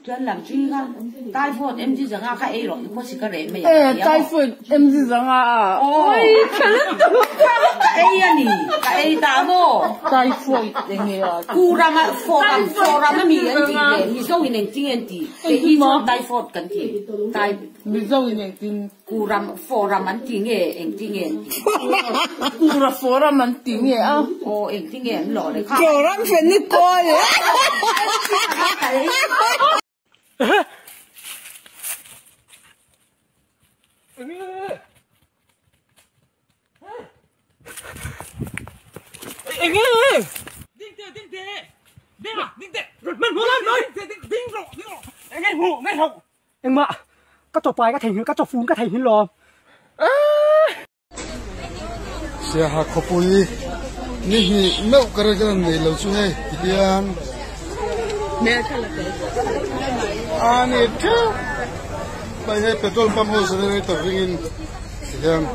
Chân làm chi ra, tai phốt em chỉ rằng cái ấy rồi, có gì cái đấy mày. Tai phốt em chỉ rằng ôi, cái ấy à nì, cái ấy ta mô. Tai phốt cái gì à? Cú ra mà phốt mà mì ăn gì đấy, mì dâu hình tiếng ăn gì, cái gì mà tai phốt cần gì, tai mì dâu hình tiếng. Cú ra phốt ra mình tiếng nghe, anh tiếng nghe. Cú ra phốt ra mình tiếng nghe à? Anh tiếng nghe anh lọ đấy. Kiểu lắm phải nít coi. Anh ơi! Đinh tệ! Rồi mình muốn làm rồi! Đinh rồi! Anh ngay hụ, ngay hụ! Anh mạ! Các trò bài, các thành hình, các trò phun, các thành hình lò! Sẽ hạ khổ bùi Nhi hì mẹo cả ra người lâu chú hề Hiền Mẹ khá là thế Nè chứ Bây hết petrol pump hồ sơ này tập ringin Hiền